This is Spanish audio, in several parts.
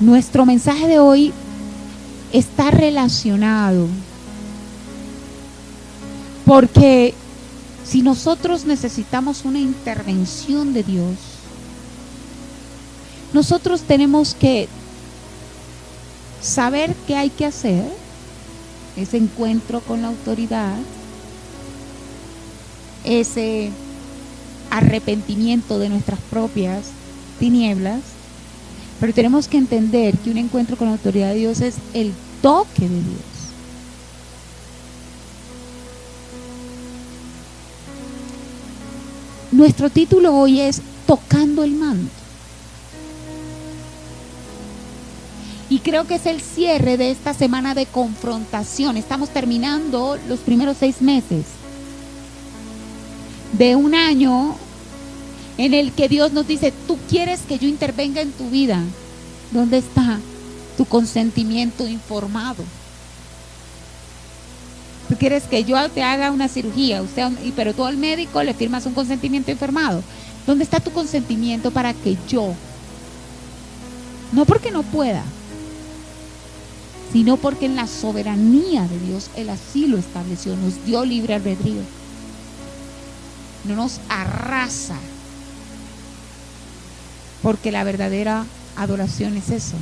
Nuestro mensaje de hoy está relacionado porque si nosotros necesitamos una intervención de Dios, nosotros tenemos que saber qué hay que hacer, ese encuentro con la autoridad, ese arrepentimiento de nuestras propias tinieblas, pero tenemos que entender que un encuentro con la autoridad de Dios es el toque de Dios. Nuestro título hoy es Tocando el manto. Y creo que es el cierre de esta semana de confrontación. Estamos terminando los primeros 6 meses de un año en el que Dios nos dice: tú quieres que yo intervenga en tu vida. ¿Dónde está tu consentimiento informado? Tú quieres que yo te haga una cirugía, pero tú al médico le firmas un consentimiento informado. ¿Dónde está tu consentimiento para que yo, no porque no pueda, sino porque en la soberanía de Dios Él así lo estableció, nos dio libre albedrío, no nos arrasa, porque la verdadera adoración es eso,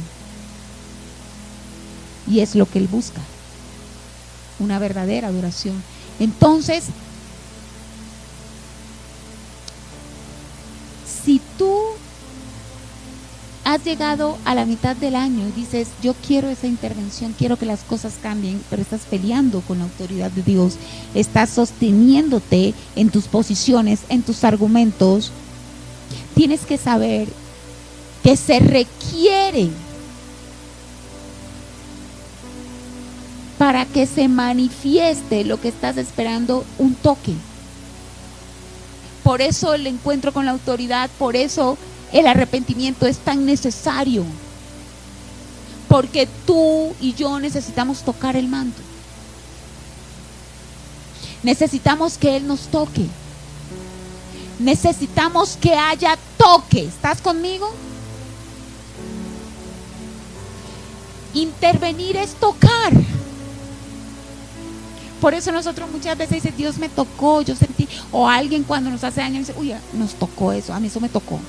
y es lo que Él busca, una verdadera adoración. Entonces, si tú has llegado a la mitad del año y dices: yo quiero esa intervención, quiero que las cosas cambien, pero estás peleando con la autoridad de Dios, estás sosteniéndote en tus posiciones, en tus argumentos, tienes que saber que se requiere para que se manifieste lo que estás esperando un toque. Por eso el encuentro con la autoridad, por eso el arrepentimiento es tan necesario, porque tú y yo necesitamos tocar el manto, necesitamos que Él nos toque, necesitamos que haya toque. ¿Estás conmigo? Intervenir es tocar. Por eso nosotros muchas veces dicen: Dios me tocó, yo sentí, o alguien cuando nos hace daño dice: uy, nos tocó eso, a mí eso me tocó.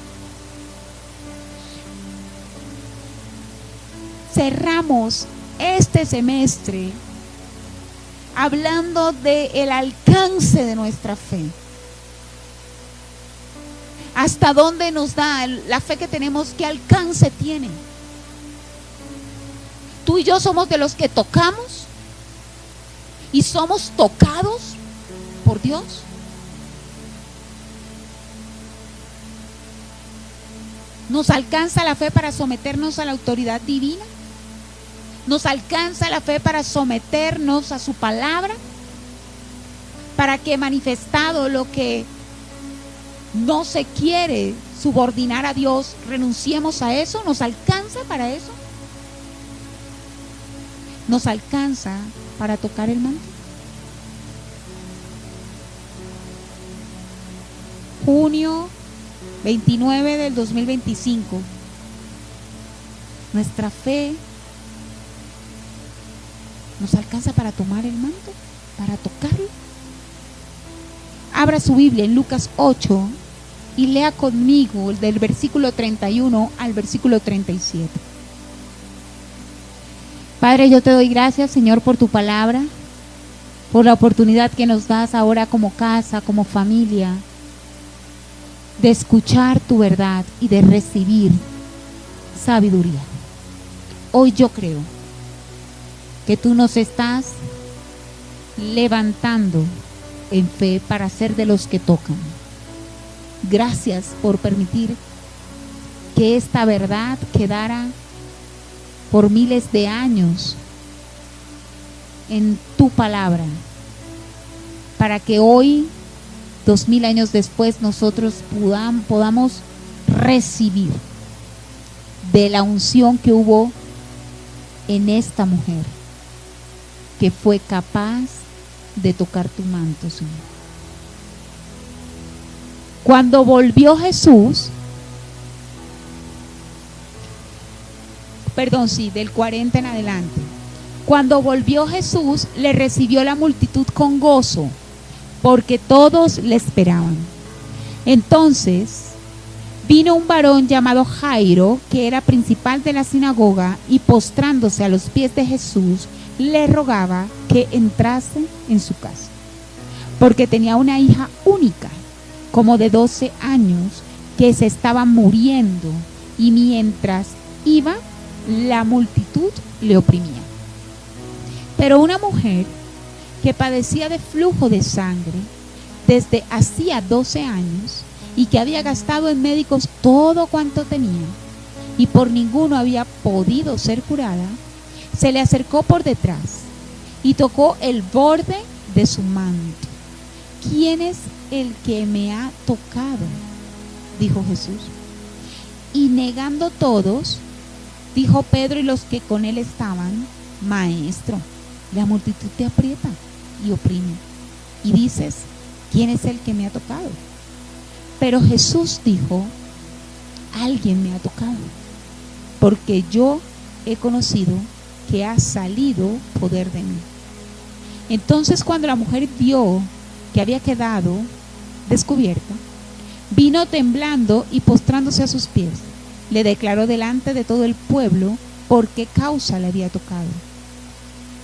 Cerramos este semestre hablando del alcance de nuestra fe. ¿Hasta dónde nos da la fe que tenemos? ¿Qué alcance tiene? Tú y yo somos de los que tocamos y somos tocados por Dios. ¿Nos alcanza la fe para someternos a la autoridad divina? ¿Nos alcanza la fe para someternos a su palabra? Para que, manifestado lo que no se quiere subordinar a Dios, renunciemos a eso. ¿Nos alcanza para eso? ¿Nos alcanza para tocar el manto? Junio 29 del 2025. Nuestra fe nos alcanza para tomar el manto, para tocarlo. Abra su Biblia en Lucas 8 y lea conmigo del versículo 31 al versículo 37. Padre, yo te doy gracias, Señor, por tu palabra, por la oportunidad que nos das ahora como casa, como familia, de escuchar tu verdad y de recibir sabiduría. Hoy yo creo que tú nos estás levantando en fe para ser de los que tocan. Gracias por permitir que esta verdad quedara por miles de años en tu palabra, para que hoy, 2000 años después, nosotros podamos recibir de la unción que hubo en esta mujer, que fue capaz de tocar tu manto, Señor. Cuando volvió Jesús, del 40 en adelante. Cuando volvió Jesús, le recibió la multitud con gozo, porque todos le esperaban. Entonces vino un varón llamado Jairo, que era principal de la sinagoga, y postrándose a los pies de Jesús, le rogaba que entrase en su casa, porque tenía una hija única, como de 12 años, que se estaba muriendo, y mientras iba, la multitud le oprimía. Pero una mujer que padecía de flujo de sangre desde hacía 12 años y que había gastado en médicos todo cuanto tenía y por ninguno había podido ser curada, se le acercó por detrás y tocó el borde de su manto. ¿Quién es el que me ha tocado?, dijo Jesús. Y negando todos, dijo Pedro y los que con él estaban: Maestro, la multitud te aprieta y oprime, y dices: ¿quién es el que me ha tocado? Pero Jesús dijo: alguien me ha tocado, porque yo he conocido que ha salido poder de mí. Entonces, cuando la mujer vio que había quedado descubierta, vino temblando y postrándose a sus pies, le declaró delante de todo el pueblo por qué causa le había tocado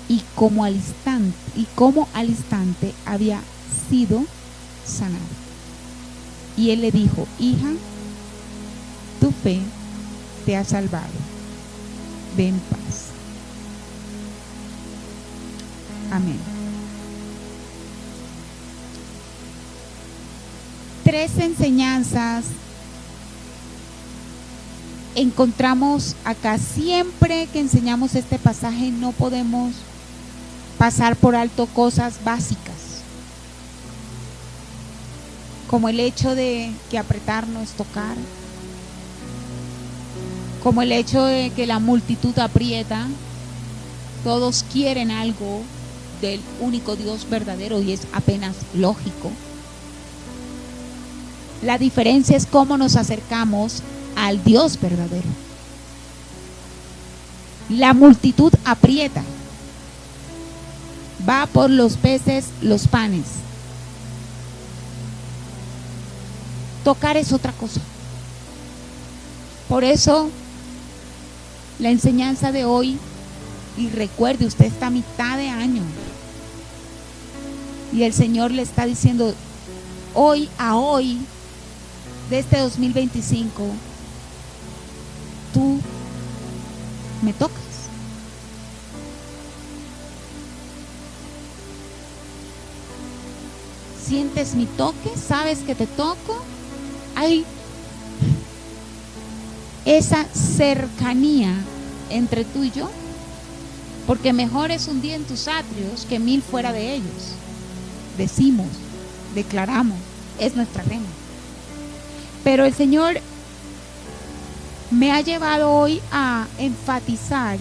y cómo al instante había sido sanada. Y él le dijo: hija, tu fe te ha salvado, ve en paz. Amén. 3 enseñanzas encontramos acá. Siempre que enseñamos este pasaje no podemos pasar por alto cosas básicas, como el hecho de que apretar no es tocar, como el hecho de que la multitud aprieta. Todos quieren algo del único Dios verdadero y es apenas lógico. La diferencia es cómo nos acercamos al Dios verdadero. La multitud aprieta, va por los peces, los panes. Tocar es otra cosa. Por eso la enseñanza de hoy, y recuerde, usted está a mitad de año y el Señor le está diciendo hoy a hoy de este 2025, tú me tocas. Sientes mi toque, sabes que te toco. Hay esa cercanía entre tú y yo, porque mejor es un día en tus atrios que 1000 fuera de ellos. Decimos, declaramos, es nuestra lengua. Pero el Señor me ha llevado hoy a enfatizar,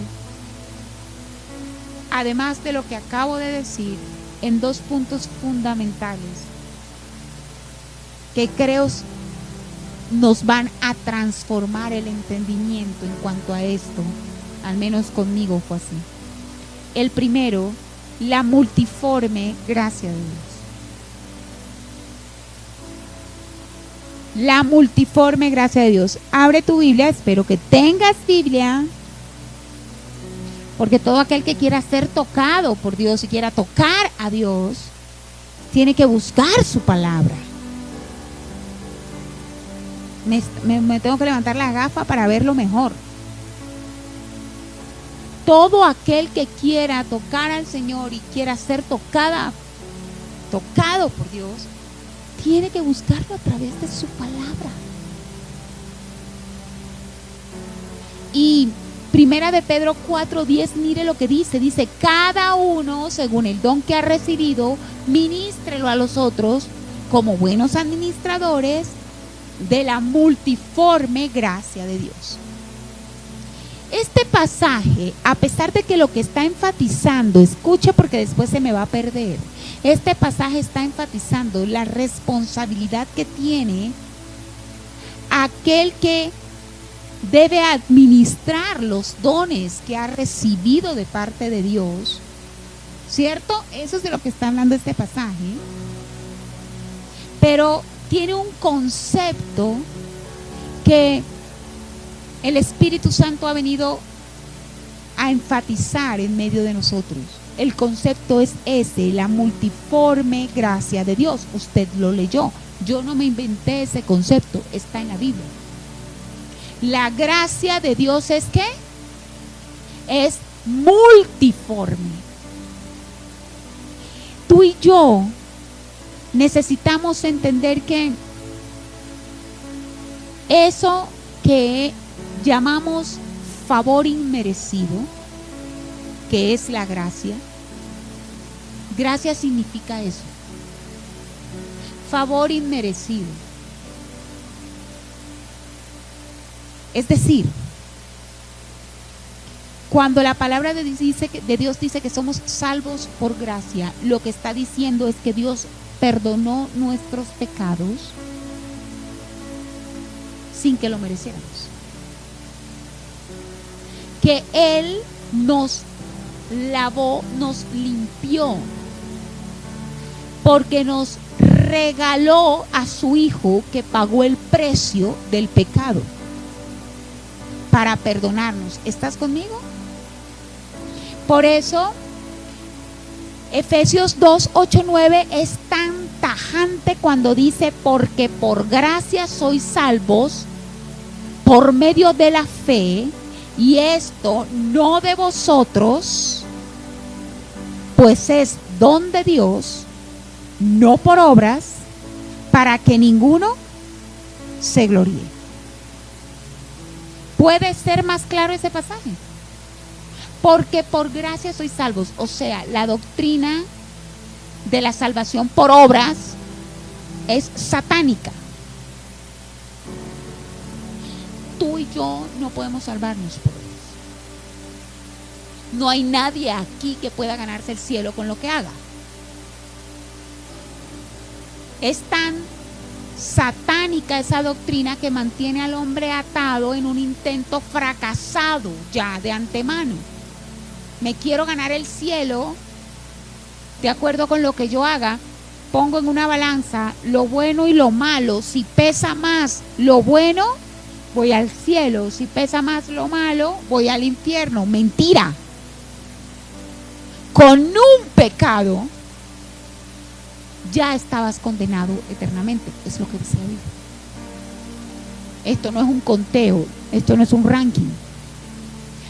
además de lo que acabo de decir, en 2 puntos fundamentales que creo nos van a transformar el entendimiento en cuanto a esto. Al menos conmigo fue así. El primero, la multiforme gracia de Dios. La multiforme gracia de Dios. Abre tu Biblia, espero que tengas Biblia, porque todo aquel que quiera ser tocado por Dios y quiera tocar a Dios, tiene que buscar su palabra. Me tengo que levantar la gafa para verlo mejor. Todo aquel que quiera tocar al Señor y quiera ser tocado por Dios, tiene que buscarlo a través de su palabra. Y Primera de Pedro 4:10, mire lo que dice: cada uno según el don que ha recibido, ministrelo a los otros como buenos administradores de la multiforme gracia de Dios. Este pasaje, a pesar de que lo que está enfatizando, escuche porque después se me va a perder, este pasaje está enfatizando la responsabilidad que tiene aquel que debe administrar los dones que ha recibido de parte de Dios, ¿cierto? Eso es de lo que está hablando este pasaje. Pero tiene un concepto que el Espíritu Santo ha venido a enfatizar en medio de nosotros. El concepto es ese, la multiforme gracia de Dios. Usted lo leyó. Yo no me inventé ese concepto, está en la Biblia. La gracia de Dios es ¿qué? Es multiforme. Tú y yo necesitamos entender que eso que llamamos favor inmerecido, que es la gracia, gracia significa eso, favor inmerecido. Es decir, cuando la palabra de Dios dice que somos salvos por gracia, lo que está diciendo es que Dios perdonó nuestros pecados sin que lo mereciéramos. Que Él nos lavó, nos limpió, porque nos regaló a su Hijo que pagó el precio del pecado para perdonarnos. ¿Estás conmigo? Por eso Efesios 2, 8, 9 es tan tajante cuando dice: porque por gracia sois salvos por medio de la fe, y esto no de vosotros, pues es don de Dios, no por obras, para que ninguno se gloríe. ¿Puede ser más claro ese pasaje? Porque por gracia sois salvos. O sea, la doctrina de la salvación por obras es satánica. Tú y yo no podemos salvarnos por obras. No hay nadie aquí que pueda ganarse el cielo con lo que haga. Es tan satánica esa doctrina que mantiene al hombre atado en un intento fracasado ya de antemano. Me quiero ganar el cielo de acuerdo con lo que yo haga. Pongo en una balanza lo bueno y lo malo. Si pesa más lo bueno, voy al cielo. Si pesa más lo malo, voy al infierno. Mentira. Con un pecado ya estabas condenado eternamente. Es lo que dice la Biblia. Esto no es un conteo, esto no es un ranking.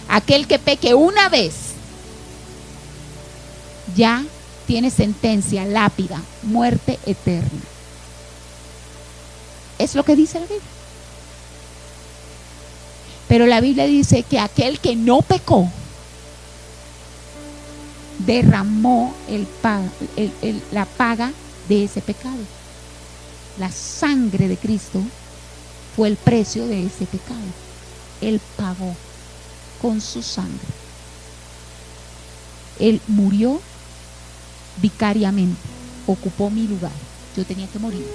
Aquel que peque una vez ya tiene sentencia, lápida, muerte eterna. Es lo que dice la Biblia. Pero la Biblia dice que aquel que no pecó derramó la paga de ese pecado. La sangre de Cristo fue el precio de ese pecado. Él pagó con su sangre. Él murió vicariamente, ocupó mi lugar. Yo tenía que morir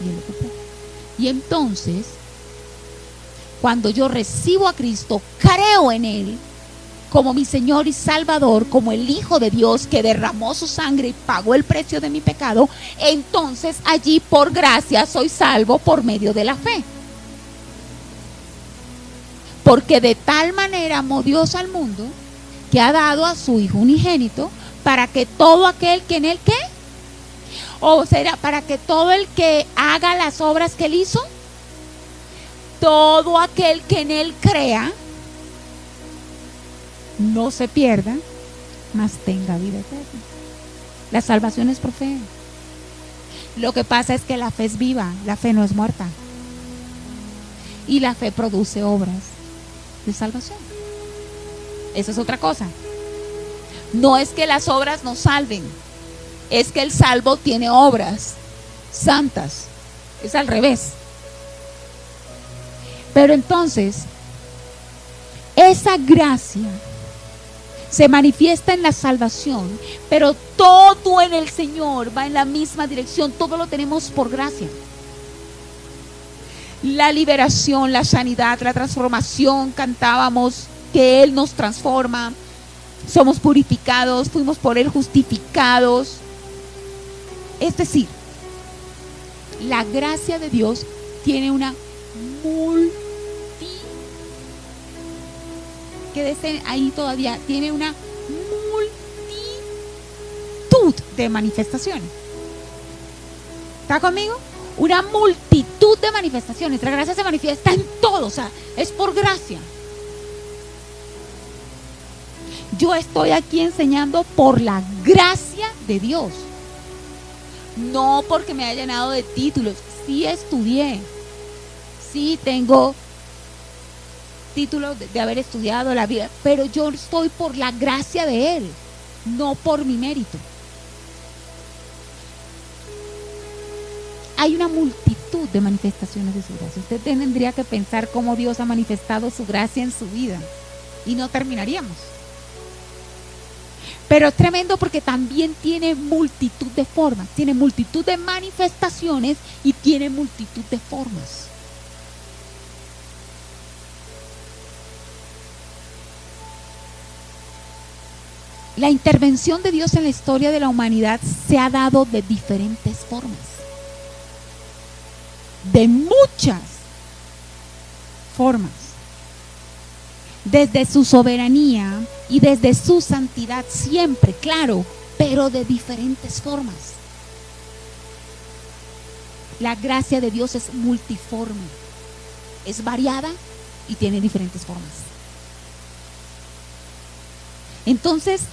y Él ocupó. Y entonces, cuando yo recibo a Cristo, creo en Él como mi Señor y Salvador, como el Hijo de Dios que derramó su sangre y pagó el precio de mi pecado, entonces allí por gracia soy salvo por medio de la fe. Porque de tal manera amó Dios al mundo que ha dado a su Hijo unigénito, para que todo aquel que en Él ¿qué? O sea, para que todo el que haga las obras que Él hizo, todo aquel que en Él crea, no se pierda, mas tenga vida eterna. La salvación es por fe. Lo que pasa es que la fe es viva, la fe no es muerta. Y la fe produce obras de salvación. Esa es otra cosa. No es que las obras nos salven, es que el salvo tiene obras santas. Es al revés. Pero entonces, esa gracia se manifiesta en la salvación, pero todo en el Señor va en la misma dirección. Todo lo tenemos por gracia. la liberación, la sanidad, la transformación. Cantábamos que Él nos transforma, somos purificados, fuimos por Él justificados. Es decir, la gracia de Dios tiene una quédese ahí todavía, tiene una multitud de manifestaciones. ¿Está conmigo? Una multitud de manifestaciones. La gracia se manifiesta en todo, o sea, es por gracia. Yo estoy aquí enseñando por la gracia de Dios, no porque me haya llenado de títulos. Sí estudié, sí tengo título de haber estudiado la vida, pero yo estoy por la gracia de Él, no por mi mérito. Hay una multitud de manifestaciones de su gracia. Usted tendría que pensar cómo Dios ha manifestado su gracia en su vida y no terminaríamos. Pero es tremendo porque también tiene multitud de formas, tiene multitud de manifestaciones y tiene multitud de formas. La intervención de Dios en la historia de la humanidad se ha dado de diferentes formas, de muchas formas, desde su soberanía y desde su santidad siempre, claro, pero de diferentes formas. La gracia de Dios es multiforme, es variada y tiene diferentes formas. Entonces,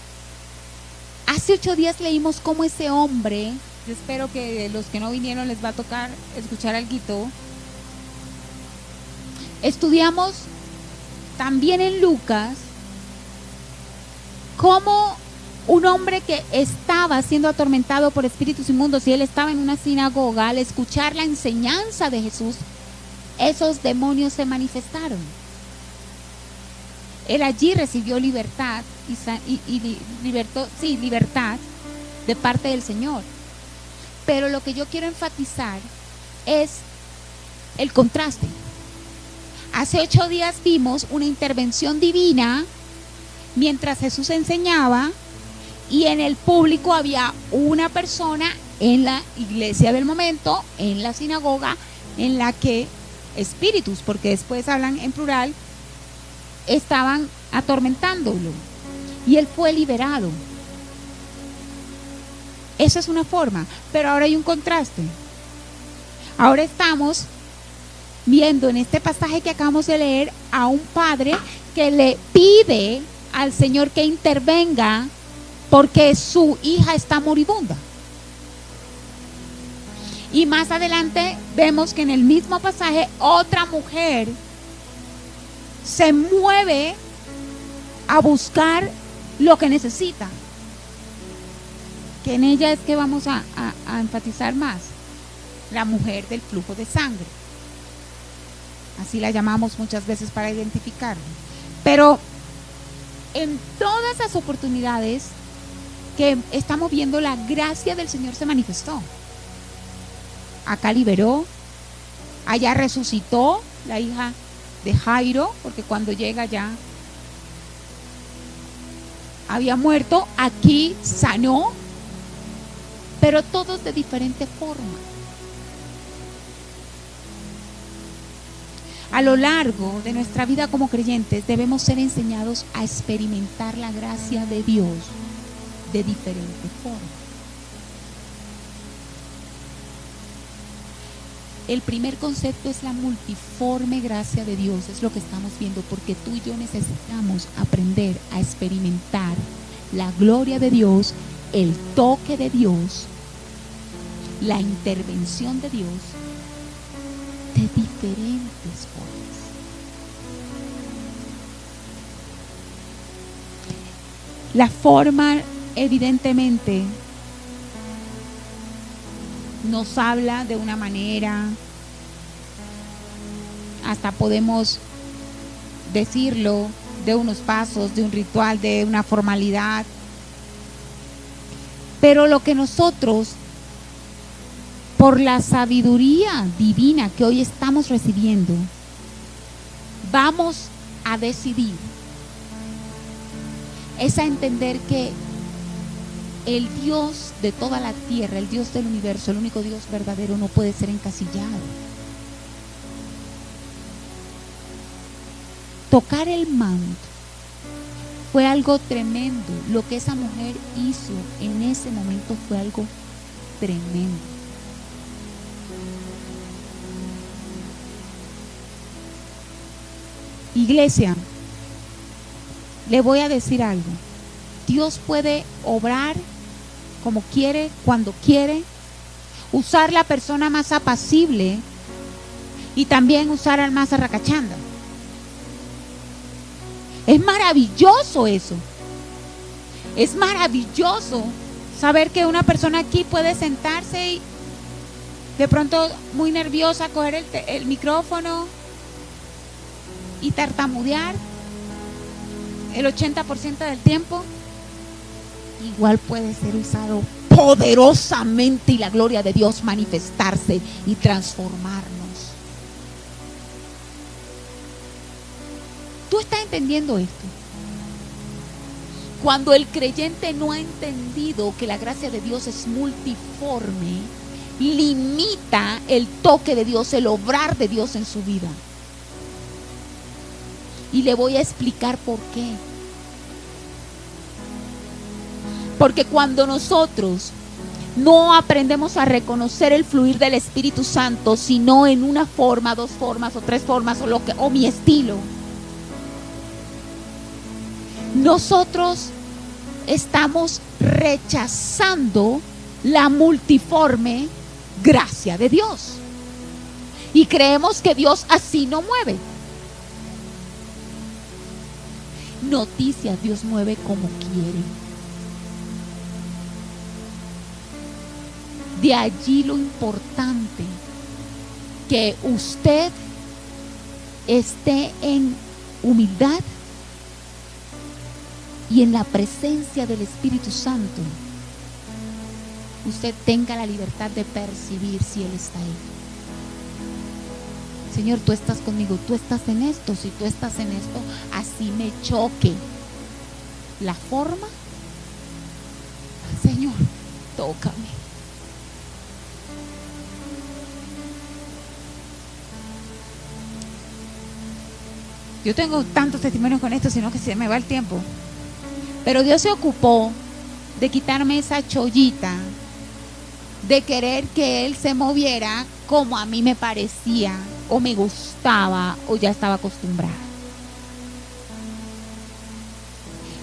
hace 8 días leímos cómo ese hombre, yo espero que los que no vinieron les va a tocar escuchar algo. Estudiamos también en Lucas cómo un hombre que estaba siendo atormentado por espíritus inmundos y él estaba en una sinagoga, al escuchar la enseñanza de Jesús, esos demonios se manifestaron. Él allí recibió libertad libertad de parte del Señor. Pero lo que yo quiero enfatizar es el contraste. Hace 8 días vimos una intervención divina mientras Jesús enseñaba y en el público había una persona en la iglesia del momento, en la sinagoga, en la que espíritus, porque después hablan en plural, estaban atormentándolo y él fue liberado. Esa es una forma, pero ahora hay un contraste. Ahora estamos viendo en este pasaje que acabamos de leer a un padre que le pide al Señor que intervenga porque su hija está moribunda. Y más adelante vemos que en el mismo pasaje otra mujer se mueve a buscar lo que necesita, que en ella es que vamos a enfatizar más, la mujer del flujo de sangre, así la llamamos muchas veces para identificarla. Pero en todas las oportunidades que estamos viendo, la gracia del Señor se manifestó. Acá liberó, allá resucitó la hija de Jairo, porque cuando llega ya había muerto, aquí sanó, pero todos de diferente forma. A lo largo de nuestra vida como creyentes debemos ser enseñados a experimentar la gracia de Dios de diferente forma. El primer concepto es la multiforme gracia de Dios, es lo que estamos viendo, porque tú y yo necesitamos aprender a experimentar la gloria de Dios, el toque de Dios, la intervención de Dios de diferentes formas. La forma, evidentemente, nos habla de una manera, hasta podemos decirlo, de unos pasos, de un ritual, de una formalidad. Pero lo que nosotros por la sabiduría divina que hoy estamos recibiendo, vamos a decidir es a entender que el Dios de toda la tierra, el Dios del universo, el único Dios verdadero, no puede ser encasillado. Tocar el manto fue algo tremendo. Lo que esa mujer hizo en ese momento fue algo tremendo. Iglesia, le voy a decir algo. Dios puede obrar como quiere, cuando quiere, usar la persona más apacible y también usar al más arracachanda. Es maravilloso eso. Es maravilloso saber que una persona aquí puede sentarse y de pronto muy nerviosa coger el micrófono y tartamudear el 80% del tiempo. Igual puede ser usado poderosamente y la gloria de Dios manifestarse y transformarnos. ¿Tú estás entendiendo esto? Cuando el creyente no ha entendido que la gracia de Dios es multiforme, limita el toque de Dios, el obrar de Dios en su vida. Y le voy a explicar por qué. Porque cuando nosotros no aprendemos a reconocer el fluir del Espíritu Santo, sino en una forma, dos formas o tres formas o mi estilo, nosotros estamos rechazando la multiforme gracia de Dios y creemos que Dios así no mueve. Noticias, Dios mueve como quiere. De allí lo importante que usted esté en humildad y en la presencia del Espíritu Santo. Usted tenga la libertad de percibir si Él está ahí. Señor, tú estás conmigo, tú estás en esto. Si tú estás en esto, así me choque la forma. Señor, tócame. Yo tengo tantos testimonios con esto, sino que se me va el tiempo. Pero Dios se ocupó de quitarme esa chollita de querer que Él se moviera como a mí me parecía o me gustaba o ya estaba acostumbrada.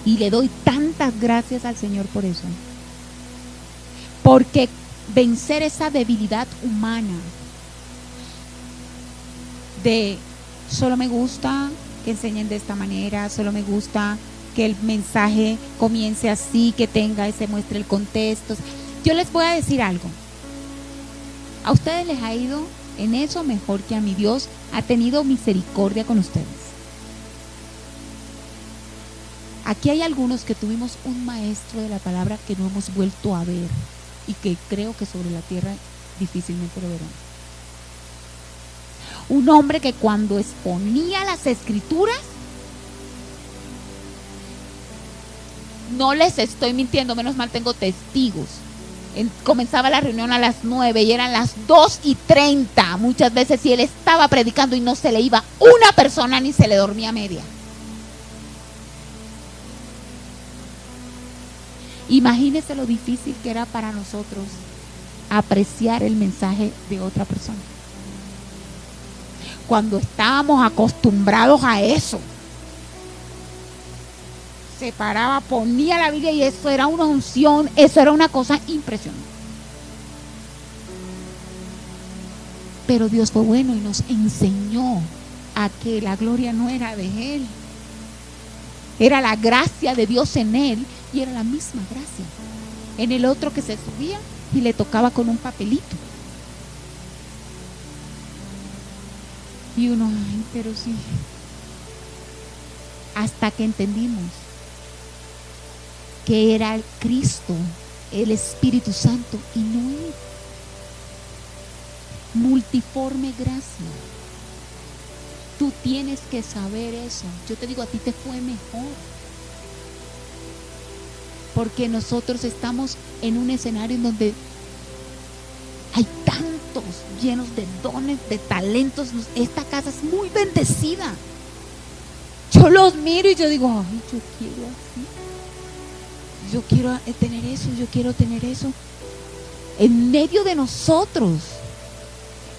Y le doy tantas gracias al Señor por eso. Porque vencer esa debilidad humana de solo me gusta que enseñen de esta manera, solo me gusta que el mensaje comience así, que tenga y se muestre el contexto. Yo les voy a decir algo. A ustedes les ha ido en eso mejor que a mí. Dios ha tenido misericordia con ustedes. Aquí hay algunos que tuvimos un maestro de la palabra que no hemos vuelto a ver y que creo que sobre la tierra difícilmente lo verán. Un hombre que cuando exponía las escrituras, no les estoy mintiendo, menos mal tengo testigos. Comenzaba la reunión a las 9 y eran las 2:30 muchas veces, y él estaba predicando y no se le iba una persona ni se le dormía media. Imagínese lo difícil que era para nosotros apreciar el mensaje de otra persona cuando estábamos acostumbrados a eso. Se paraba, ponía la Biblia y eso era una unción, eso era una cosa impresionante. Pero Dios fue bueno y nos enseñó a que la gloria no era de Él, era la gracia de Dios en Él, y era la misma gracia en el otro que se subía y le tocaba con un papelito. Y uno, ay, pero sí. Hasta que entendimos que era el Cristo, el Espíritu Santo y no Él. multiforme gracia. Tú tienes que saber eso. Yo te digo, a ti te fue mejor. Porque nosotros estamos en un escenario en donde hay tantos llenos de dones, de talentos. Esta casa es muy bendecida. Yo los miro y yo digo, ay, yo quiero así. Yo quiero tener eso, yo quiero tener eso. En medio de nosotros.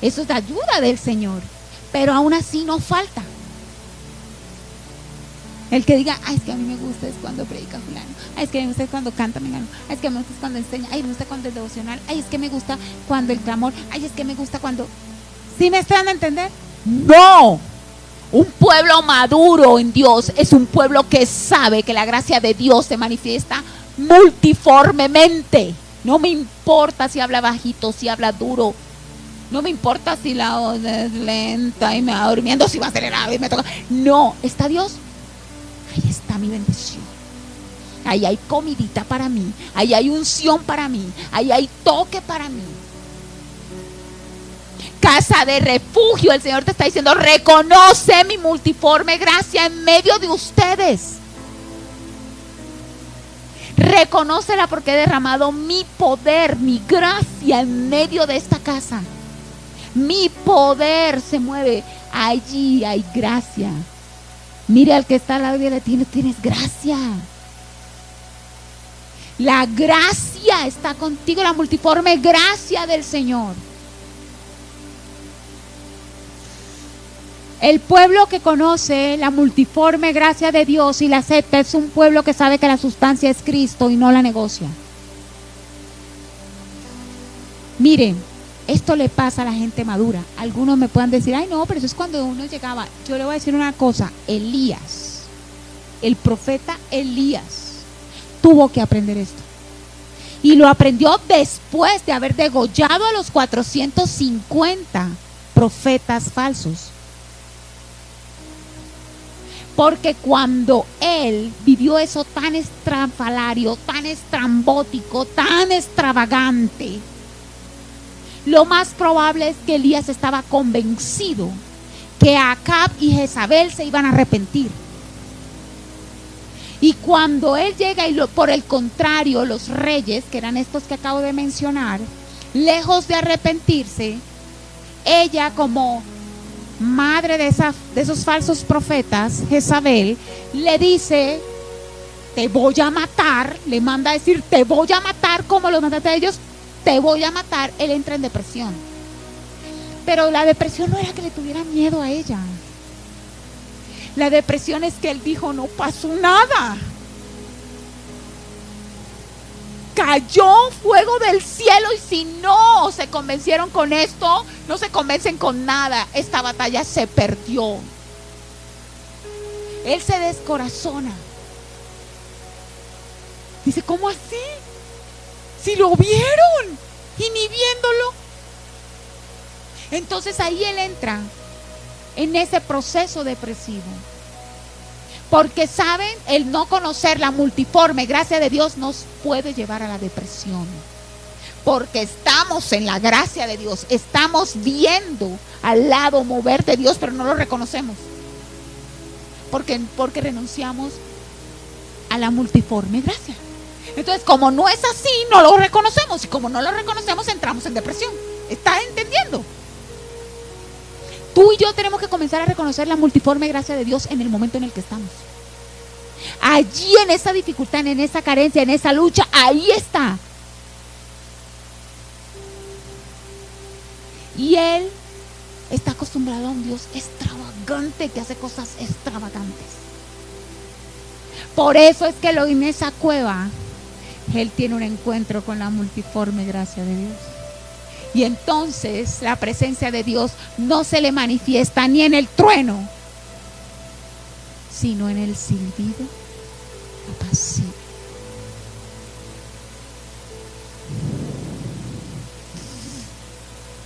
Eso es de ayuda del Señor. Pero aún así no falta. El que diga, ay, es que a mí me gusta es cuando predica fulano, ay, es que me gusta es cuando canta mengano, ay, es que me gusta es cuando enseña, ay, me gusta cuando es devocional, ay, es que me gusta cuando el clamor, ay, es que me gusta cuando... ¿Sí me están a entender? No. Un pueblo maduro en Dios es un pueblo que sabe que la gracia de Dios se manifiesta multiformemente. No me importa si habla bajito, si habla duro. No me importa si la voz es lenta y me va durmiendo, si va acelerado y me toca. No, está Dios. Ahí está mi bendición. Ahí hay comidita para mí. Ahí hay unción para mí. Ahí hay toque para mí. Casa de refugio. El Señor te está diciendo, reconoce mi multiforme gracia en medio de ustedes. Reconócela porque he derramado mi poder, mi gracia en medio de esta casa. Mi poder se mueve. Allí hay gracia. Mire al que está al lado y le tienes gracia. La gracia está contigo, la multiforme gracia del Señor. El pueblo que conoce la multiforme gracia de Dios y la acepta es un pueblo que sabe que la sustancia es Cristo y no la negocia. Miren, esto le pasa a la gente madura. Algunos me puedan decir, ay no, pero eso es cuando uno llegaba. Yo le voy a decir una cosa, Elías, el profeta Elías, tuvo que aprender esto. Y lo aprendió después de haber degollado a los 450 profetas falsos. Porque cuando él vivió eso tan estrafalario, tan estrambótico, tan extravagante, lo más probable es que Elías estaba convencido que Acab y Jezabel se iban a arrepentir. Y cuando él llega y por el contrario, los reyes, que eran estos que acabo de mencionar, lejos de arrepentirse, ella como madre de esos falsos profetas, Jezabel, le dice, te voy a matar, le manda a decir, te voy a matar, como los mandaste a ellos, te voy a matar. Él entra en depresión. Pero la depresión no era que le tuviera miedo a ella. La depresión es que él dijo, no pasó nada. Cayó fuego del cielo y si no se convencieron con esto, no se convencen con nada. Esta batalla se perdió. Él se descorazona. Dice, ¿cómo así? Si lo vieron y ni viéndolo. Entonces ahí él entra en ese proceso depresivo. Porque saben, el no conocer la multiforme gracia de Dios nos puede llevar a la depresión. Porque estamos en la gracia de Dios, estamos viendo al lado mover de Dios, pero no lo reconocemos. Porque renunciamos a la multiforme gracia. Entonces, como no es así, no lo reconocemos. Y como no lo reconocemos, entramos en depresión. ¿Estás entendiendo? Tú y yo tenemos que comenzar a reconocer la multiforme gracia de Dios en el momento en el que estamos. Allí, en esa dificultad, en esa carencia, en esa lucha, ahí está. Y él está acostumbrado a un Dios extravagante que hace cosas extravagantes. Por eso es que en esa cueva él tiene un encuentro con la multiforme gracia de Dios. Y entonces la presencia de Dios no se le manifiesta ni en el trueno, sino en el silbido apacible.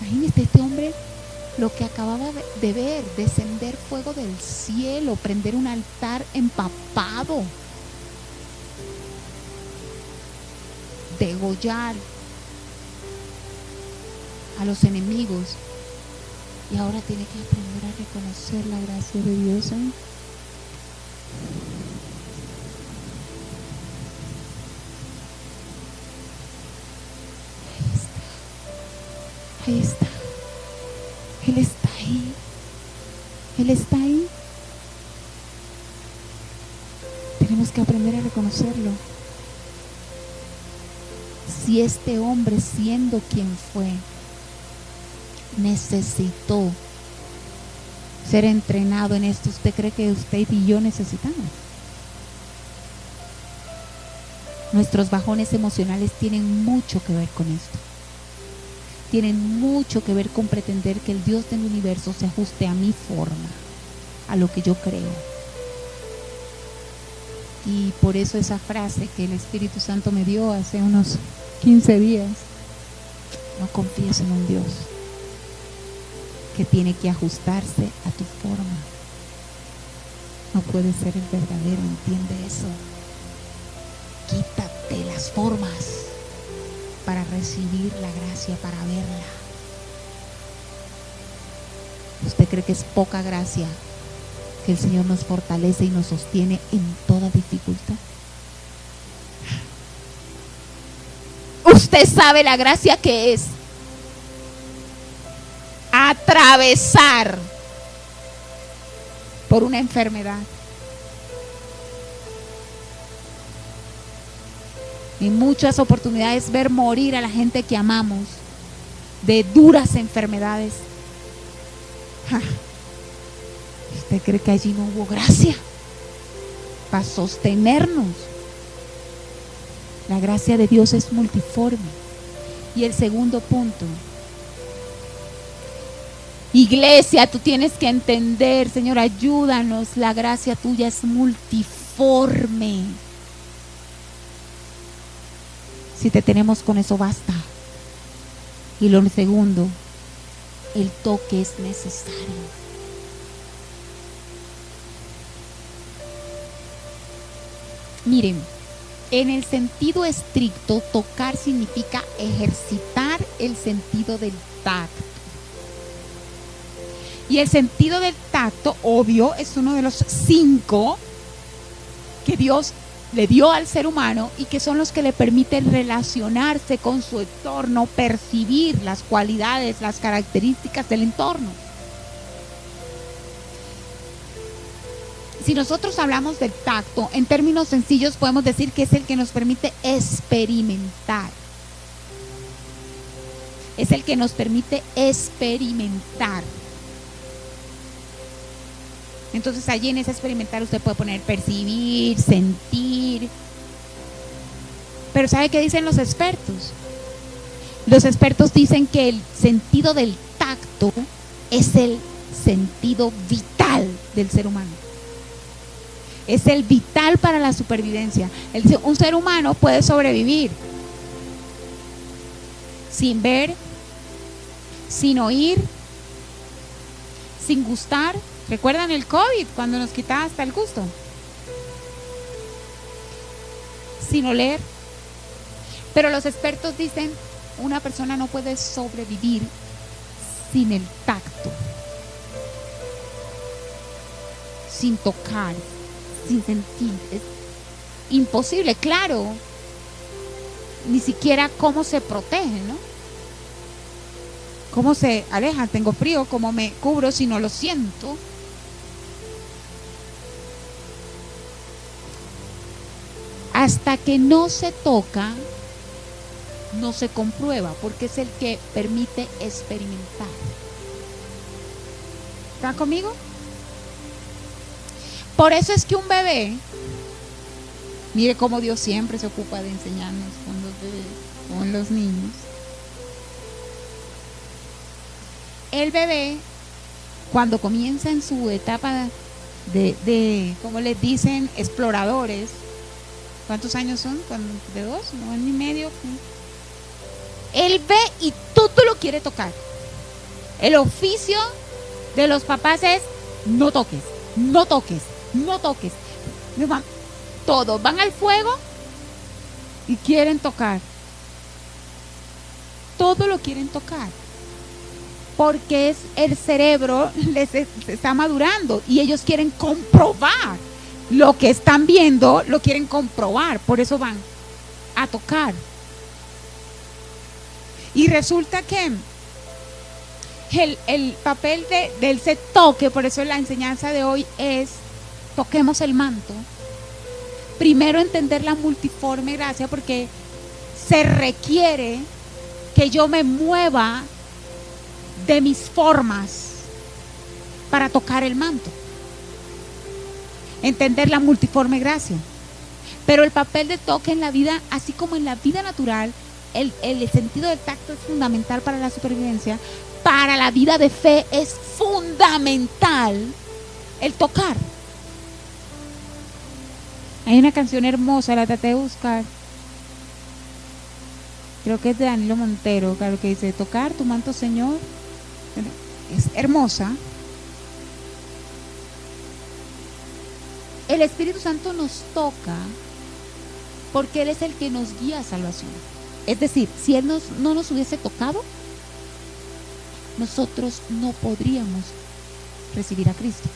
Imagínate este hombre, lo que acababa de ver, descender fuego del cielo, prender un altar empapado, degollar a los enemigos Y ahora tiene que aprender a reconocer la gracia de Dios, ¿eh? Ahí está. Él está ahí. Él está ahí. Tenemos que aprender a reconocerlo. Si este hombre, siendo quien fue, necesitó ser entrenado en esto, ¿usted cree que usted y yo necesitamos? Nuestros bajones emocionales tienen mucho que ver con esto. Tienen mucho que ver con pretender que el Dios del universo se ajuste a mi forma, a lo que yo creo. Y por eso esa frase que el Espíritu Santo me dio hace unos 15 días, no confíes en un Dios que tiene que ajustarse a tu forma. No puede ser el verdadero, entiende eso. Quítate las formas para recibir la gracia, para verla. ¿Usted cree que es poca gracia que el Señor nos fortalece y nos sostiene en toda dificultad? Usted sabe la gracia que es atravesar por una enfermedad. En muchas oportunidades ver morir a la gente que amamos de duras enfermedades. ¿Usted cree que allí no hubo gracia para sostenernos? La gracia de Dios es multiforme. Y el segundo punto, iglesia, tú tienes que entender, Señor, ayúdanos, la gracia tuya es multiforme. Si te tenemos con eso basta. Y lo segundo, el toque es necesario. Miren, en el sentido estricto, tocar significa ejercitar el sentido del tacto. Y el sentido del tacto, obvio, es uno de los 5 que Dios le dio al ser humano y que son los que le permiten relacionarse con su entorno, percibir las cualidades, las características del entorno. Si nosotros hablamos del tacto, en términos sencillos podemos decir que es el que nos permite experimentar. Es el que nos permite experimentar. Entonces allí en ese experimentar usted puede poner percibir, sentir. Pero ¿sabe qué dicen los expertos? Los expertos dicen que el sentido del tacto es el sentido vital del ser humano. Es el vital para la supervivencia. Un ser humano puede sobrevivir sin ver, sin oír, sin gustar. ¿Recuerdan el COVID cuando nos quitaba hasta el gusto? Sin oler. Pero los expertos dicen, una persona no puede sobrevivir sin el tacto, sin tocar, sin sentir. Es imposible, claro. Ni siquiera cómo se protege, ¿no? ¿Cómo se aleja? Tengo frío, ¿cómo me cubro si no lo siento? Hasta que no se toca, no se comprueba, porque es el que permite experimentar. ¿Están conmigo? Por eso es que un bebé, mire cómo Dios siempre se ocupa de enseñarnos con los bebés, con los niños. El bebé, cuando comienza en su etapa de como les dicen, exploradores, ¿cuántos años son? ¿De 2? ¿1 año y medio? Él ve y todo lo quiere tocar. El oficio de los papás es no toques, no toques, no toques. Todos van al fuego y quieren tocar. Todo lo quieren tocar. porque el cerebro se está madurando y ellos quieren comprobar lo que están viendo, lo quieren comprobar, por eso van a tocar. Y resulta que el papel de ese toque, por eso la enseñanza de hoy es: toquemos el manto. Primero, entender la multiforme gracia, porque se requiere que yo me mueva de mis formas para tocar el manto. Entender la multiforme gracia. Pero el papel de toque en la vida, así como en la vida natural, el sentido del tacto es fundamental para la supervivencia. Para la vida de fe es fundamental el tocar. Hay una canción hermosa, la traté de buscar, creo que es de Danilo Montero, claro, que dice: tocar tu manto, Señor. Es hermosa. El Espíritu Santo nos toca porque Él es el que nos guía a salvación. Es decir, si Él no nos hubiese tocado, nosotros no podríamos recibir a Cristo.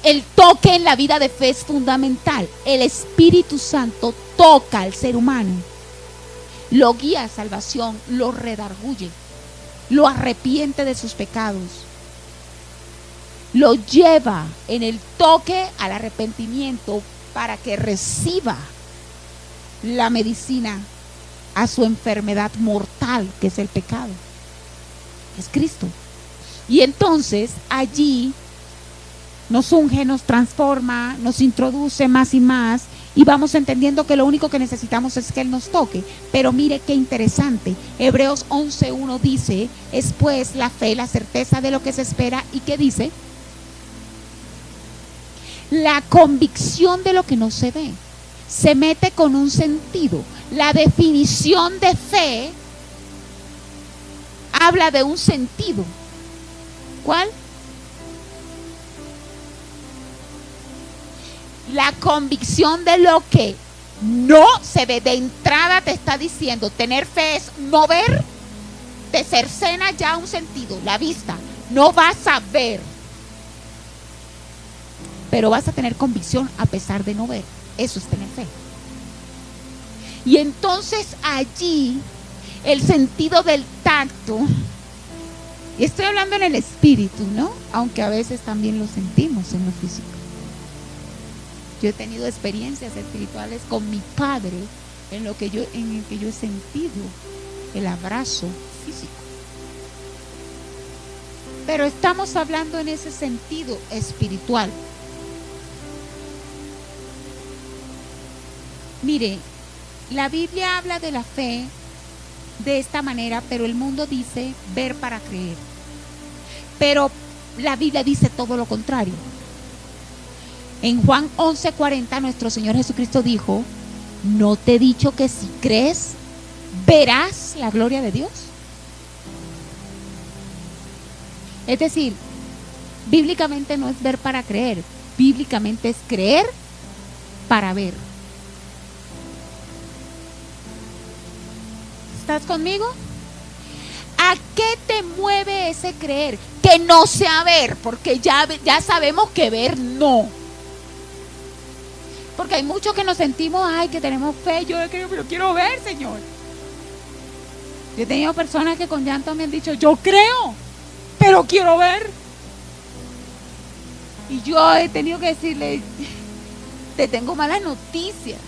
El toque en la vida de fe es fundamental. El Espíritu Santo toca al ser humano, lo guía a salvación, lo redarguye, lo arrepiente de sus pecados, lo lleva en el toque al arrepentimiento para que reciba la medicina a su enfermedad mortal, que es el pecado. Es Cristo. Y entonces allí nos unge, nos transforma, nos introduce más y más, y vamos entendiendo que lo único que necesitamos es que Él nos toque. Pero mire qué interesante, Hebreos 11:1 dice: es pues la fe, la certeza de lo que se espera, y ¿qué dice? La convicción de lo que no se ve. Se mete con un sentido. La definición de fe habla de un sentido. ¿Cuál? La convicción de lo que no se ve. De entrada te está diciendo: tener fe es no ver. Te cercena ya un sentido, la vista. No vas a ver, pero vas a tener convicción a pesar de no ver. Eso es tener fe. Y entonces allí el sentido del tacto, y estoy hablando en el espíritu, ¿no? Aunque a veces también lo sentimos en lo físico. Yo he tenido experiencias espirituales con mi padre en el que yo he sentido el abrazo físico. Pero estamos hablando en ese sentido espiritual. Mire, la Biblia habla de la fe de esta manera, pero el mundo dice ver para creer. Pero la Biblia dice todo lo contrario. En Juan 11:40 nuestro Señor Jesucristo dijo: ¿no te he dicho que si crees verás la gloria de Dios? Es decir, bíblicamente no es ver para creer, bíblicamente es creer para ver. ¿Estás conmigo? ¿A qué te mueve ese creer? Que no sea ver, porque ya sabemos que ver no. Porque hay muchos que nos sentimos, ay, que tenemos fe, yo quiero ver, Señor. Yo he tenido personas que con llanto me han dicho: yo creo, pero quiero ver. Y yo he tenido que decirle: te tengo malas noticias.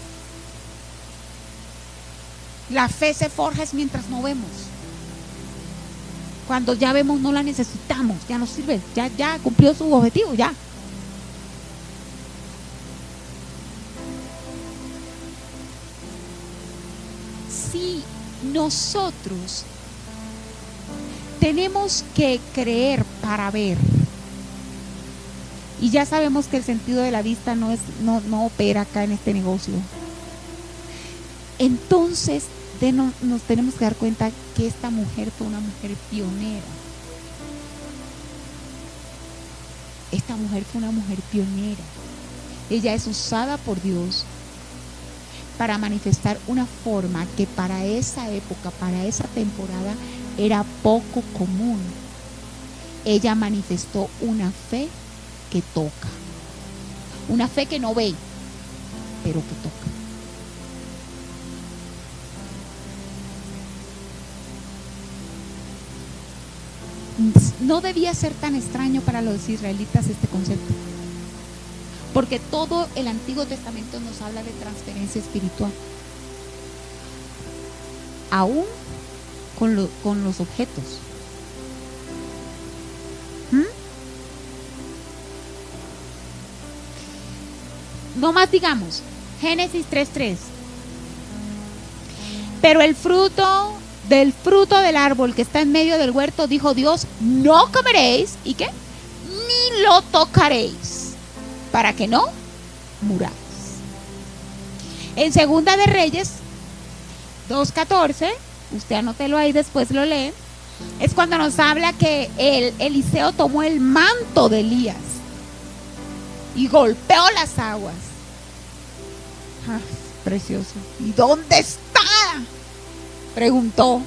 La fe se forja es mientras no vemos. Cuando ya vemos no la necesitamos, ya no sirve, ya cumplió su objetivo, ya. Si nosotros tenemos que creer para ver, y ya sabemos que el sentido de la vista no opera acá en este negocio, entonces nos tenemos que dar cuenta que esta mujer fue una mujer pionera. Esta mujer fue una mujer pionera. Ella es usada por Dios para manifestar una forma que para esa época, para esa temporada, era poco común. Ella manifestó una fe que toca, una fe que no ve, pero que toca. No debía ser tan extraño para los israelitas este concepto, porque todo el Antiguo Testamento nos habla de transferencia espiritual, aún con los objetos. No más digamos, Génesis 3:3. Pero del fruto del árbol que está en medio del huerto, dijo Dios, no comeréis, ¿y qué? Ni lo tocaréis, para que no muráis. En Segunda de Reyes 2:14, usted anótelo ahí, después lo lee, es cuando nos habla que Eliseo tomó el manto de Elías y golpeó las aguas. Ah, precioso. ¿Y dónde está? Preguntó.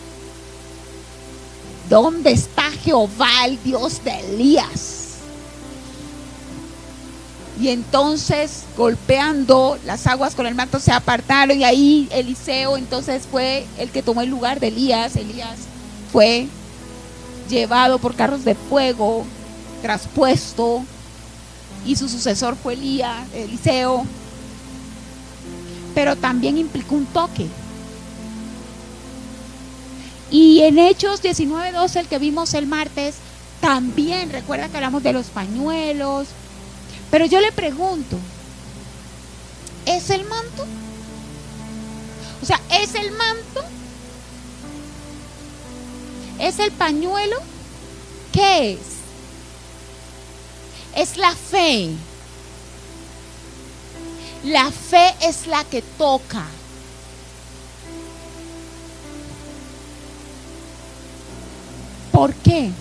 ¿Dónde está Jehová, el Dios de Elías? Y entonces, golpeando las aguas con el manto, se apartaron, y ahí Eliseo entonces fue el que tomó el lugar de Elías. Elías fue llevado por carros de fuego, traspuesto, y su sucesor fue Eliseo. Pero también implicó un toque. Y en Hechos 19:12, el que vimos el martes, también recuerda que hablamos de los pañuelos. Pero yo le pregunto, ¿es el manto? O sea, ¿es el manto? ¿Es el pañuelo? ¿Qué es? Es la fe. La fe es la que toca. ¿Por qué?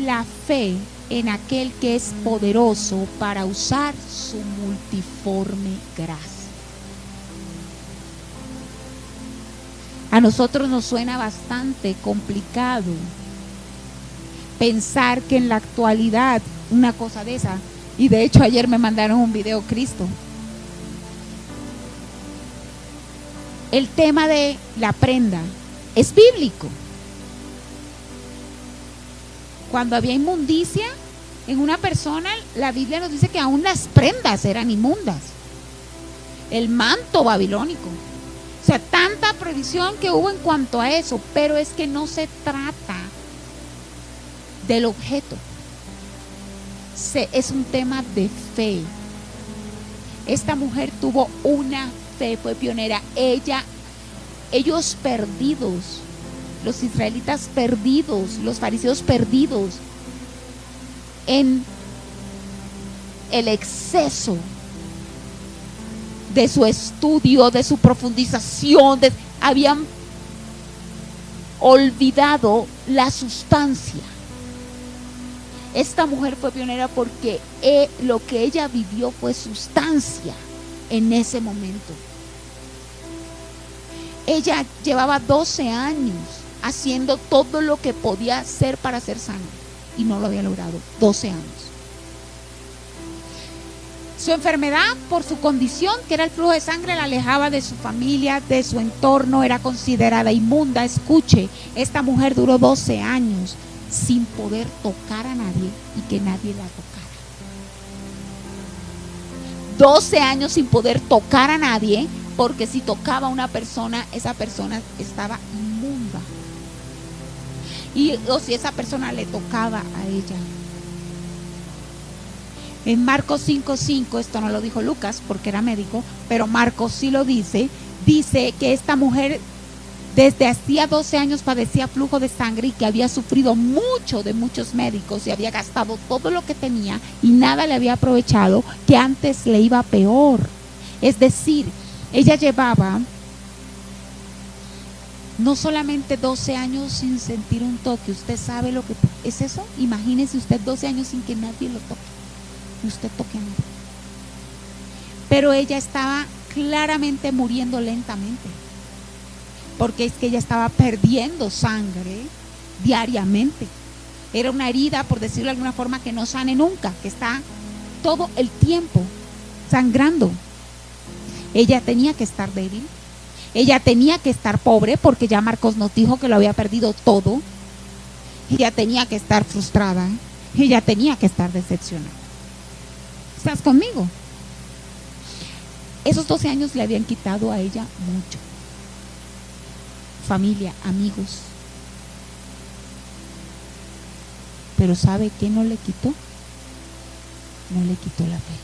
La fe en aquel que es poderoso para usar su multiforme gracia. A nosotros nos suena bastante complicado pensar que en la actualidad una cosa de esa, y de hecho ayer me mandaron un video Cristo, el tema de la prenda es bíblico. Cuando había inmundicia en una persona, la Biblia nos dice que aún las prendas eran inmundas. El manto babilónico. O sea, tanta prohibición que hubo en cuanto a eso, pero es que no se trata del objeto. Es un tema de fe. Esta mujer tuvo una fe, fue pionera. Ellos perdidos, los israelitas perdidos, los fariseos perdidos en el exceso de su estudio, de su profundización, habían olvidado la sustancia. Esta mujer fue pionera porque lo que ella vivió fue sustancia en ese momento. Ella llevaba 12 años haciendo todo lo que podía hacer para ser sana y no lo había logrado. 12 años. Su enfermedad, por su condición, que era el flujo de sangre, la alejaba de su familia, de su entorno, era considerada inmunda. Escuche, esta mujer duró 12 años sin poder tocar a nadie y que nadie la tocara. 12 años sin poder tocar a nadie, porque si tocaba a una persona, esa persona estaba inmunda. O si esa persona le tocaba a ella. En Marcos 5:5, esto no lo dijo Lucas porque era médico, pero Marcos sí lo dice que esta mujer desde hacía 12 años padecía flujo de sangre y que había sufrido mucho de muchos médicos y había gastado todo lo que tenía y nada le había aprovechado, que antes le iba peor. Es decir, ella llevaba no solamente 12 años sin sentir un toque. ¿Usted sabe lo que es eso? Imagínese usted 12 años sin que nadie lo toque. Usted toque a nadie. Pero ella estaba claramente muriendo lentamente. porque es que ella estaba perdiendo sangre diariamente. Era una herida, por decirlo de alguna forma, que no sane nunca, que está todo el tiempo sangrando. Ella tenía que estar débil, ella tenía que estar pobre, porque ya Marcos nos dijo que lo había perdido todo. Ella tenía que estar frustrada, ella tenía que estar decepcionada. ¿Estás conmigo? Esos 12 años le habían quitado a ella mucho. Familia, amigos. Pero ¿sabe qué no le quitó? No le quitó la fe.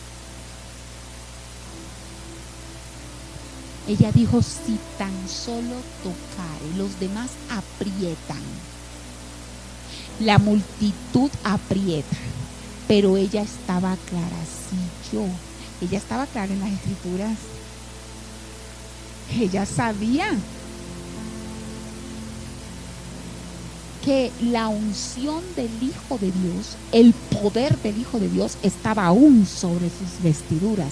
Ella dijo, si tan solo tocare, los demás aprietan. La multitud aprieta. Pero ella estaba clara, ella estaba clara en las escrituras. Ella sabía que la unción del Hijo de Dios, el poder del Hijo de Dios estaba aún sobre sus vestiduras.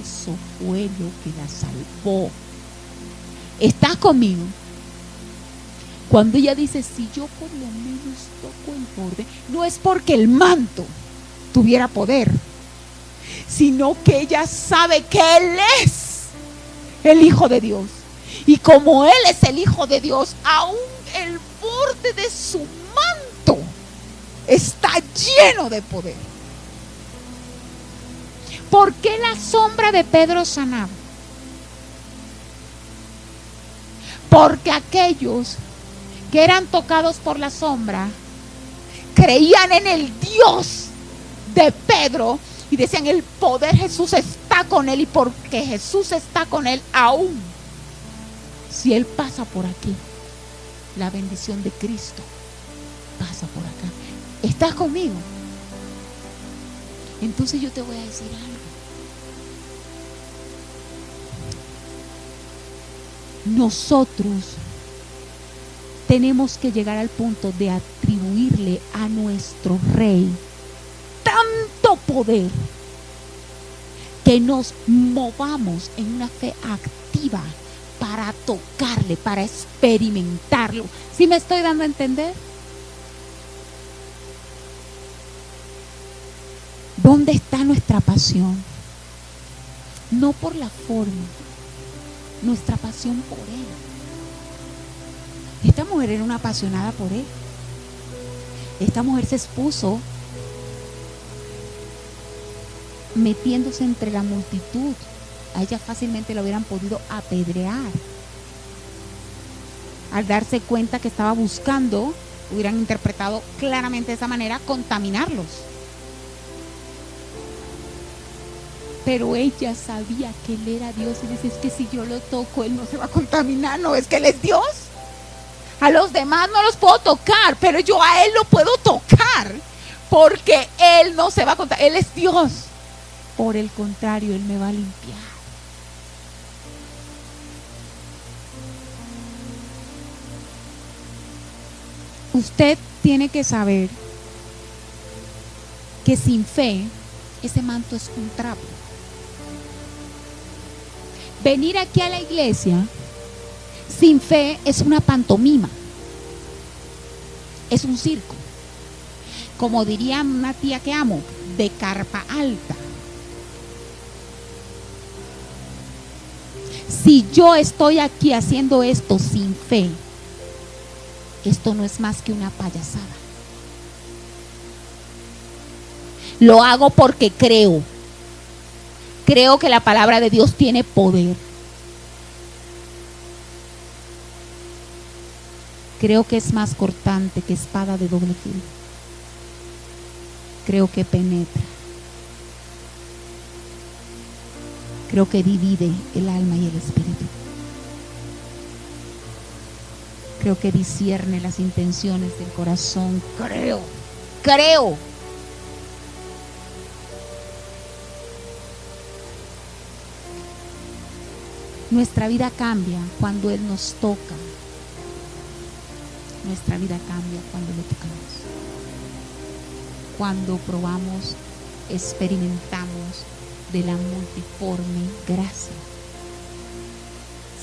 Eso fue lo que la salvó. ¿Estás conmigo? Cuando ella dice, si yo por lo menos toco el borde, no es porque el manto tuviera poder, sino que ella sabe que Él es el Hijo de Dios. Y como Él es el Hijo de Dios, aún el borde de su manto está lleno de poder. ¿Por qué la sombra de Pedro sanaba? Porque aquellos que eran tocados por la sombra creían en el Dios de Pedro y decían, el poder Jesús está con él, y porque Jesús está con él, aún si él pasa por aquí, la bendición de Cristo pasa por acá. ¿Estás conmigo? Entonces yo te voy a decir algo. Nosotros tenemos que llegar al punto de atribuirle a nuestro Rey tanto poder que nos movamos en una fe activa para tocarle, para experimentarlo. ¿Sí me estoy dando a entender? ¿Dónde está nuestra pasión? No por la forma, nuestra pasión por Él. Esta mujer era una apasionada por Él. Esta mujer se expuso metiéndose entre la multitud. A ella fácilmente la hubieran podido apedrear. Al darse cuenta que estaba buscando, hubieran interpretado claramente de esa manera, contaminarlos. Pero ella sabía que Él era Dios y dice, es que si yo lo toco, Él no se va a contaminar. No, es que Él es Dios. A los demás no los puedo tocar, pero yo a Él lo puedo tocar, porque Él no se va a contaminar. Él es Dios. Por el contrario, Él me va a limpiar. Usted tiene que saber que sin fe, ese manto es un trapo. Venir aquí a la iglesia sin fe es una pantomima, es un circo. Como diría una tía que amo, de carpa alta. Si yo estoy aquí haciendo esto sin fe, esto no es más que una payasada. Lo hago porque creo. Creo que la palabra de Dios tiene poder. Creo que es más cortante que espada de doble filo. Creo que penetra. Creo que divide el alma y el espíritu. Creo que discierne las intenciones del corazón. Creo. Nuestra vida cambia cuando Él nos toca. Nuestra vida cambia cuando lo tocamos. Cuando probamos, experimentamos de la multiforme gracia.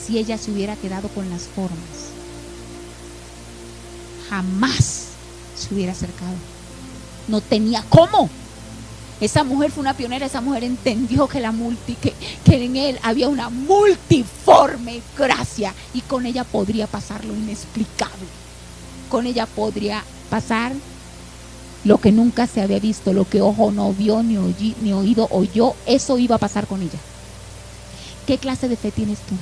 si ella se hubiera quedado con las formas, jamás se hubiera acercado. No tenía cómo. Esa mujer fue una pionera. Esa mujer entendió que que en él había una multiforme gracia, y con ella podría pasar lo inexplicable. Con ella podría pasar lo que nunca se había visto, lo que ojo no vio, ni oído oyó. Eso iba a pasar con ella. ¿Qué clase de fe tienes tú?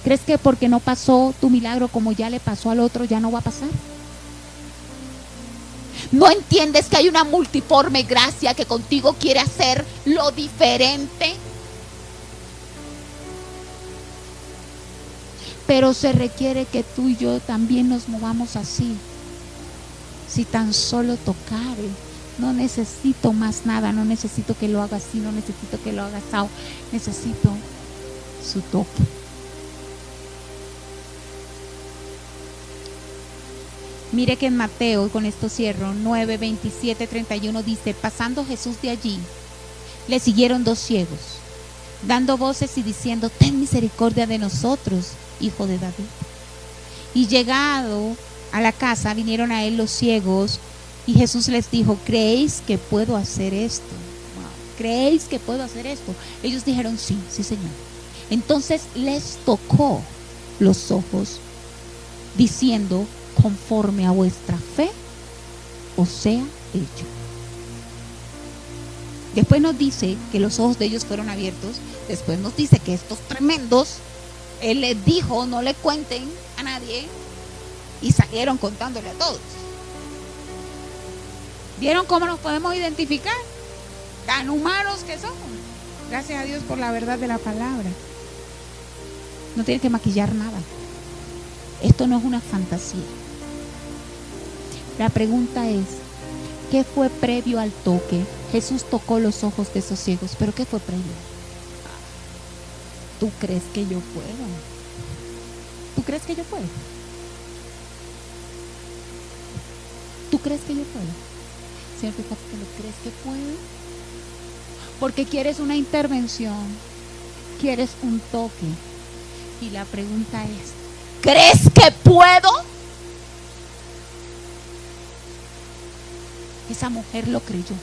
¿Crees que porque no pasó tu milagro como ya le pasó al otro, ya no va a pasar? ¿No entiendes que hay una multiforme gracia que contigo quiere hacer lo diferente? Pero se requiere que tú y yo también nos movamos así. Si tan solo tocare, no necesito más nada, no necesito que lo haga así, no necesito que lo haga así, necesito su toque. Mire que en Mateo, y con esto cierro, 9, 27, 31 dice: pasando Jesús de allí, le siguieron 2 ciegos, dando voces y diciendo: ten misericordia de nosotros, hijo de David. Y llegado a la casa, vinieron a él los ciegos, y Jesús les dijo: ¿creéis que puedo hacer esto? Wow. ¿Creéis que puedo hacer esto? Ellos dijeron: sí, sí, Señor. Entonces les tocó los ojos, diciendo: conforme a vuestra fe os sea hecho. Después nos dice que los ojos de ellos fueron abiertos. Después nos dice que estos tremendos, él les dijo: no le cuenten a nadie, y salieron contándole a todos. ¿Vieron cómo nos podemos identificar? Tan humanos que somos. Gracias a Dios por la verdad de la palabra. No tiene que maquillar nada. Esto no es una fantasía. La pregunta es: ¿qué fue previo al toque? Jesús tocó los ojos de esos ciegos, pero ¿qué fue previo? ¿Tú crees que yo puedo? ¿Tú crees que yo puedo? ¿Tú crees que yo puedo? Señor, ¿tú crees que puedo? Porque quieres una intervención, quieres un toque. Y la pregunta es: ¿crees que puedo? Esa mujer lo creyó,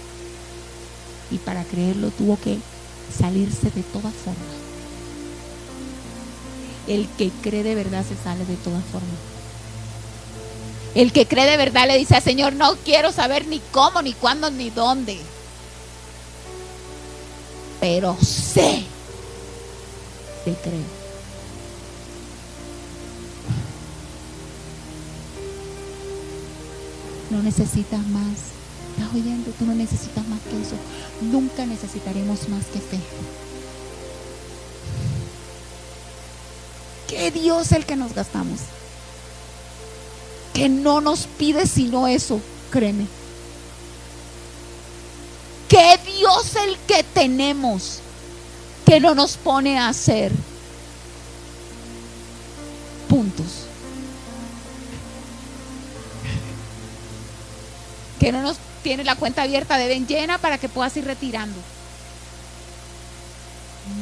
y para creerlo tuvo que salirse de todas formas. El que cree de verdad se sale de todas formas. El que cree de verdad le dice al Señor: no quiero saber ni cómo, ni cuándo, ni dónde, pero sé que creo. No necesitas más. ¿Estás oyendo? Tú no necesitas más que eso. Nunca necesitaremos más que fe. Que Dios es el que nos gastamos, que no nos pide sino eso, créeme. Que Dios es el que tenemos, que no nos pone a hacer puntos, que no nos tiene la cuenta abierta de ven llena para que puedas ir retirando.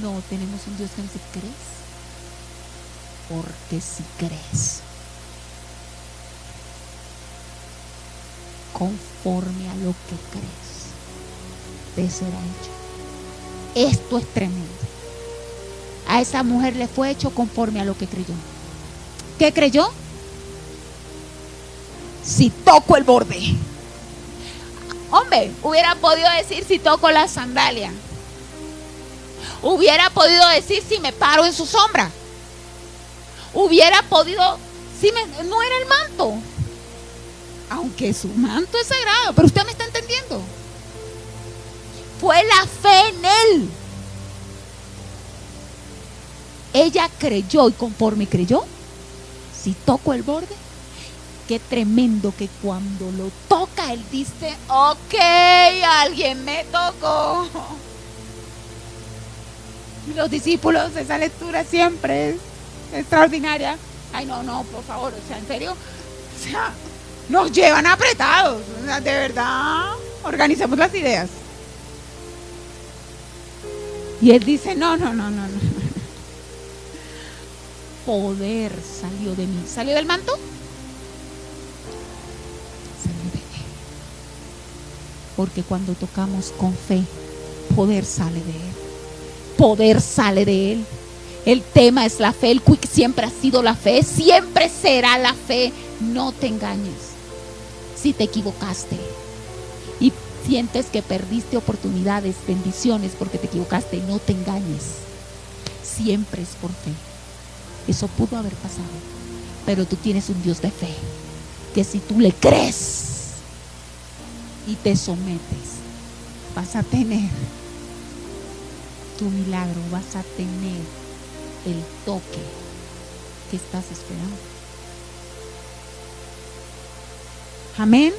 No, tenemos un Dios que nos dice: ¿crees? Porque si crees, conforme a lo que crees, te será hecho. Esto es tremendo. A esa mujer le fue hecho conforme a lo que creyó. ¿Qué creyó? Si toco el borde. Hombre, hubiera podido decir: si toco la sandalia. Hubiera podido decir: si me paro en su sombra. Hubiera podido, no era el manto, aunque su manto es sagrado, pero usted me está entendiendo. Fue la fe en él. Ella creyó, y conforme creyó, si toco el borde, qué tremendo que cuando lo toca, él dice: ok, alguien me tocó. Y los discípulos, esa lectura siempre es extraordinaria. Ay, no, por favor, o sea, en serio, o sea, nos llevan apretados, o sea, de verdad, organicemos las ideas. Y él dice: no. poder salió de mí. ¿Salió del manto? Salió de él. Porque cuando tocamos con fe, poder sale de él. Poder sale de él. El tema es la fe. El quick siempre ha sido la fe. Siempre será la fe. No te engañes. Si te equivocaste y sientes que perdiste oportunidades, bendiciones porque te equivocaste, no te engañes. Siempre es por fe. Eso pudo haber pasado, pero tú tienes un Dios de fe, que si tú le crees y te sometes, vas a tener tu milagro, vas a tener el toque que estás esperando. Amén.